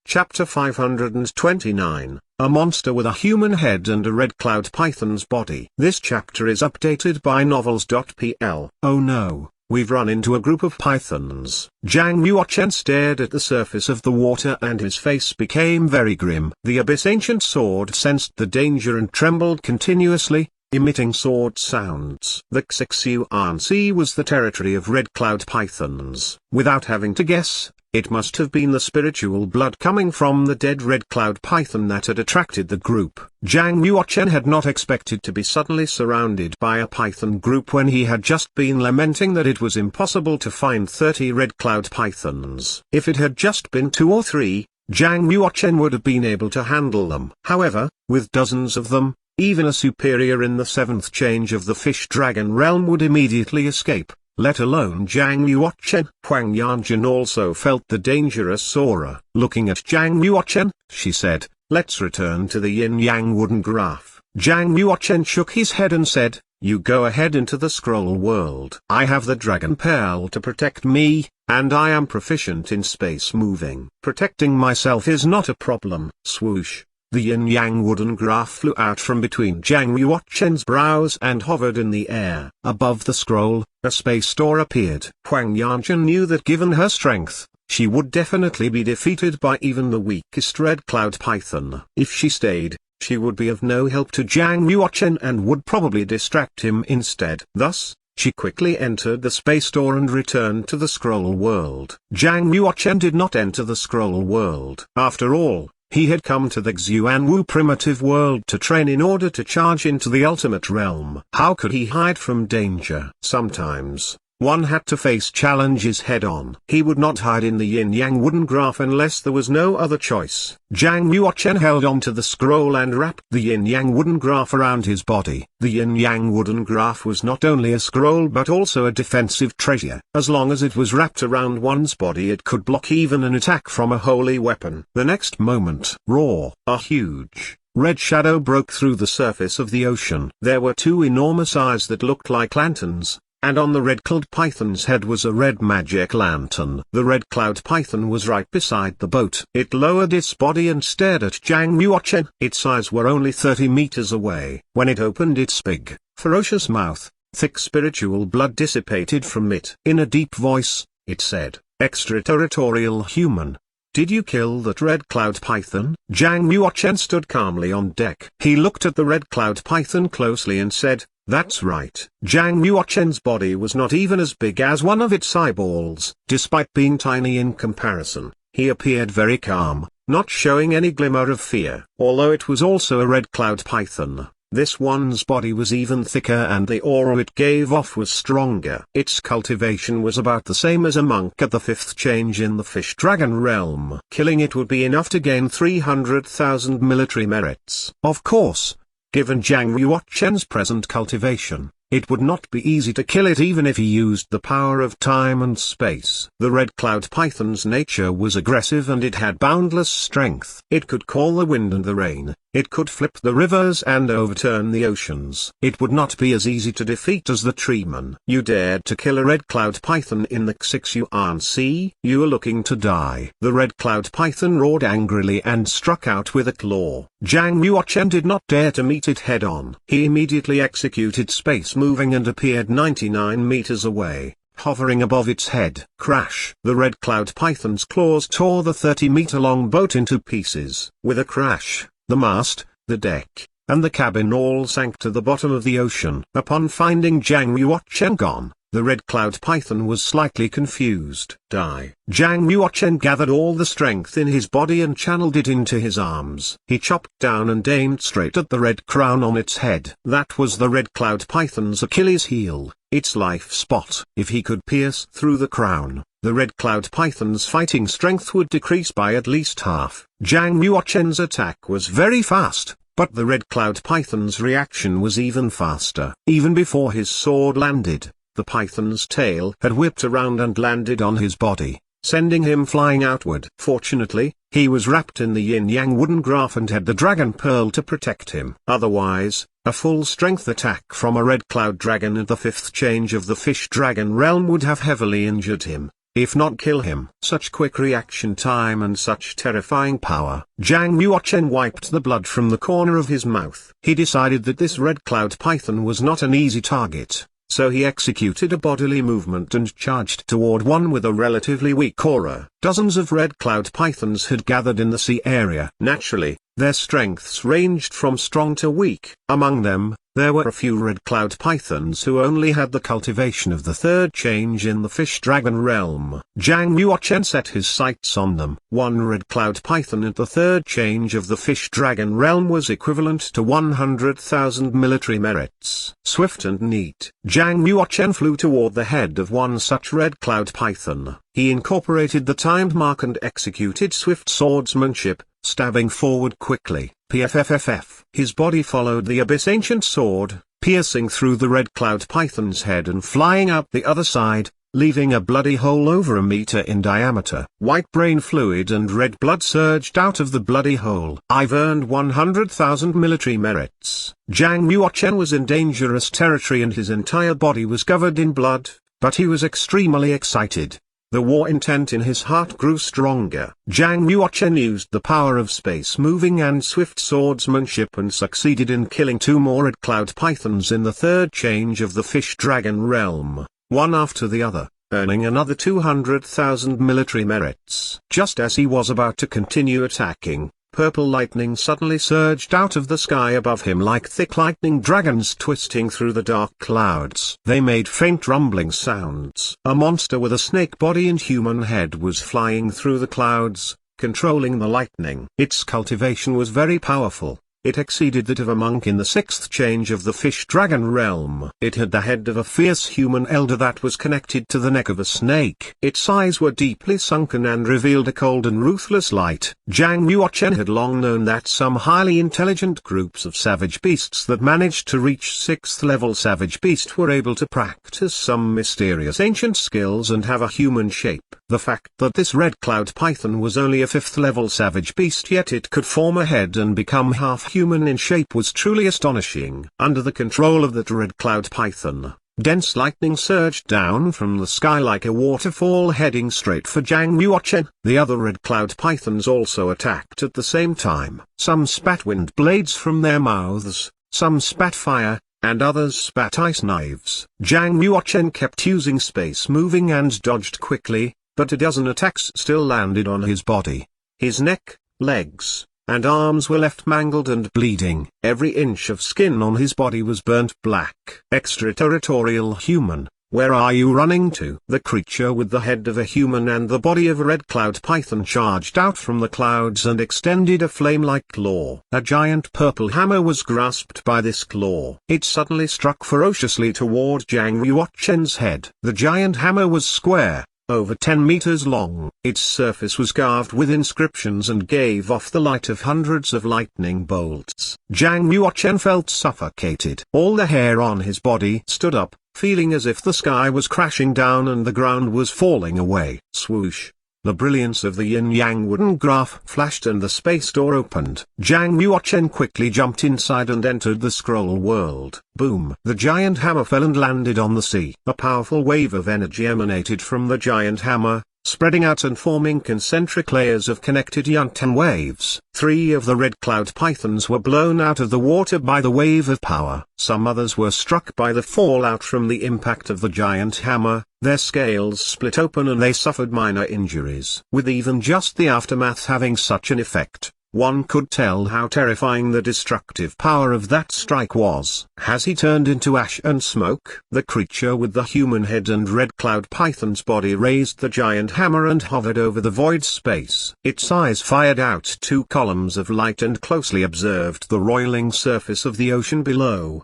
Chapter 529, A Monster with a Human Head and a Redcloud Python's Body. This chapter is updated by novels.pl. Oh no, we've run into a group of pythons. Zhang Yuochen stared at the surface of the water and his face became very grim. The Abyss Ancient Sword sensed the danger and trembled continuously, emitting sword sounds. The Xixuan Sea was the territory of Redcloud pythons. Without having to guess, it must have been the spiritual blood coming from the dead Redcloud python that had attracted the group. Zhang Yuochen had not expected to be suddenly surrounded by a python group when he had just been lamenting that it was impossible to find 30 Redcloud pythons. If it had just been 2 or 3, Zhang Yuochen would have been able to handle them. However, with dozens of them, even a superior in the 7th change of the fish dragon realm would immediately escape, let alone Zhang Yuochen. Huang Yanjun also felt the dangerous aura. Looking at Zhang Yuochen, she said, "Let's return to the yin-yang wooden graph." Zhang Yuochen shook his head and said, "You go ahead into the scroll world. I have the dragon pearl to protect me, and I am proficient in space moving. Protecting myself is not a problem." Swoosh. The yin-yang wooden graph flew out from between Zhang Yuochen's brows and hovered in the air. Above the scroll, a space door appeared. Huang Yanjun knew that given her strength, she would definitely be defeated by even the weakest Redcloud python. If she stayed, she would be of no help to Zhang Yuochen and would probably distract him instead. Thus, she quickly entered the space door and returned to the scroll world. Zhang Yuochen did not enter the scroll world. After all, he had come to the Xuanwu primitive world to train in order to charge into the ultimate realm. How could he hide from danger? Sometimes, one had to face challenges head-on. He would not hide in the yin-yang wooden graph unless there was no other choice. Zhang Yuochen held on to the scroll and wrapped the yin-yang wooden graph around his body. The yin-yang wooden graph was not only a scroll but also a defensive treasure. As long as it was wrapped around one's body, it could block even an attack from a holy weapon. The next moment, roar! A huge red shadow broke through the surface of the ocean. There were 2 enormous eyes that looked like lanterns, and on the Redcloud python's head was a red magic lantern. The Redcloud python was right beside the boat. It lowered its body and stared at Zhang Yuochen. Its eyes were only 30 meters away. When it opened its big, ferocious mouth, thick spiritual blood dissipated from it. In a deep voice, it said, "Extraterritorial human. Did you kill that Redcloud python?" Zhang Yuochen stood calmly on deck. He looked at the Redcloud python closely and said, "That's right." Zhang Yuochen's body was not even as big as one of its eyeballs. Despite being tiny in comparison, he appeared very calm, not showing any glimmer of fear. Although it was also a Redcloud python, this one's body was even thicker and the aura it gave off was stronger. Its cultivation was about the same as a monk at the 5th change in the fish dragon realm. Killing it would be enough to gain 300,000 military merits. Of course, given Zhang Yuochen's present cultivation, it would not be easy to kill it even if he used the power of time and space. The Redcloud python's nature was aggressive and it had boundless strength. It could call the wind and the rain, it could flip the rivers and overturn the oceans. It would not be as easy to defeat as the treeman. "You dared to kill a Redcloud python in the Xixuan Sea? You are looking to die." The Redcloud python roared angrily and struck out with a claw. Zhang Yuochen did not dare to meet it head-on. He immediately executed space moving and appeared 99 meters away, hovering above its head. Crash! The Redcloud python's claws tore the 30-meter-long boat into pieces. With a crash, the mast, the deck, and the cabin all sank to the bottom of the ocean. Upon finding Zhang Yuochen gone, the Redcloud python was slightly confused. Die. Zhang Yuochen gathered all the strength in his body and channeled it into his arms. He chopped down and aimed straight at the red crown on its head. That was the Redcloud python's Achilles heel, its life spot. If he could pierce through the crown, the Redcloud python's fighting strength would decrease by at least half. Zhang Yuochen's attack was very fast, but the Redcloud python's reaction was even faster. Even before his sword landed, the python's tail had whipped around and landed on his body, sending him flying outward. Fortunately, he was wrapped in the yin-yang wooden graph and had the dragon pearl to protect him. Otherwise, a full-strength attack from a Redcloud dragon at the 5th change of the fish dragon realm would have heavily injured him. if not kill him. Such quick reaction time and such terrifying power. Zhang Yuochen wiped the blood from the corner of his mouth. He decided that this red cloud python was not an easy target, so he executed a bodily movement and charged toward one with a relatively weak aura. Dozens of red cloud pythons had gathered in the sea area. Naturally, their strengths ranged from strong to weak. Among them, there were a few red cloud pythons who only had the cultivation of the third change in the fish-dragon realm. Zhang Yuochen set his sights on them. One red cloud python at the third change of the fish-dragon realm was equivalent to 100,000 military merits. Swift and neat, Zhang Yuochen flew toward the head of one such red cloud python. He incorporated the timed mark and executed swift swordsmanship, stabbing forward quickly. Pfffff. His body followed the abyss ancient sword, piercing through the red cloud python's head and flying out the other side, leaving a bloody hole over a meter in diameter. White brain fluid and red blood surged out of the bloody hole. I've earned 100,000 military merits. Zhang Yuochen was in dangerous territory and his entire body was covered in blood, but he was extremely excited. The war intent in his heart grew stronger. Zhang Yuochen used the power of space moving and swift swordsmanship and succeeded in killing two more red cloud pythons in the third change of the fish-dragon realm, one after the other, earning another 200,000 military merits. Just as he was about to continue attacking, purple lightning suddenly surged out of the sky above him like thick lightning dragons twisting through the dark clouds. They made faint rumbling sounds. A monster with a snake body and human head was flying through the clouds, controlling the lightning. Its cultivation was very powerful. It exceeded that of a monk in the sixth change of the fish-dragon realm. It had the head of a fierce human elder that was connected to the neck of a snake. Its eyes were deeply sunken and revealed a cold and ruthless light. Zhang Yuochen had long known that some highly intelligent groups of savage beasts that managed to reach 6th level savage beast were able to practice some mysterious ancient skills and have a human shape. The fact that this red cloud python was only a 5th level savage beast yet it could form a head and become half human in shape was truly astonishing. Under the control of that red cloud python, dense lightning surged down from the sky like a waterfall heading straight for Zhang Yuochen. The other red cloud pythons also attacked at the same time. Some spat wind blades from their mouths, some spat fire, and others spat ice knives. Zhang Yuochen kept using space moving and dodged quickly, but a dozen attacks still landed on his body. His neck, legs, and arms were left mangled and bleeding. Every inch of skin on his body was burnt black. Extraterritorial human, where are you running to? The creature with the head of a human and the body of a red cloud python charged out from the clouds and extended a flame-like claw. A giant purple hammer was grasped by this claw. It suddenly struck ferociously toward Zhang Yuochen's head. The giant hammer was square, over 10 meters long. Its surface was carved with inscriptions and gave off the light of hundreds of lightning bolts. Zhang Yuochen felt suffocated. All the hair on his body stood up, feeling as if the sky was crashing down and the ground was falling away. Swoosh! The brilliance of the yin-yang wooden graph flashed and the space door opened. Zhang Yuochen quickly jumped inside and entered the scroll world. Boom! The giant hammer fell and landed on the sea. A powerful wave of energy emanated from the giant hammer, spreading out and forming concentric layers of connected Yuntan waves. 3 of the red cloud pythons were blown out of the water by the wave of power. Some others were struck by the fallout from the impact of the giant hammer. Their scales split open and they suffered minor injuries. With even just the aftermath having such an effect, one could tell how terrifying the destructive power of that strike was. Has he turned into ash and smoke? The creature with the human head and red cloud python's body raised the giant hammer and hovered over the void space. Its eyes fired out 2 columns of light and closely observed the roiling surface of the ocean below.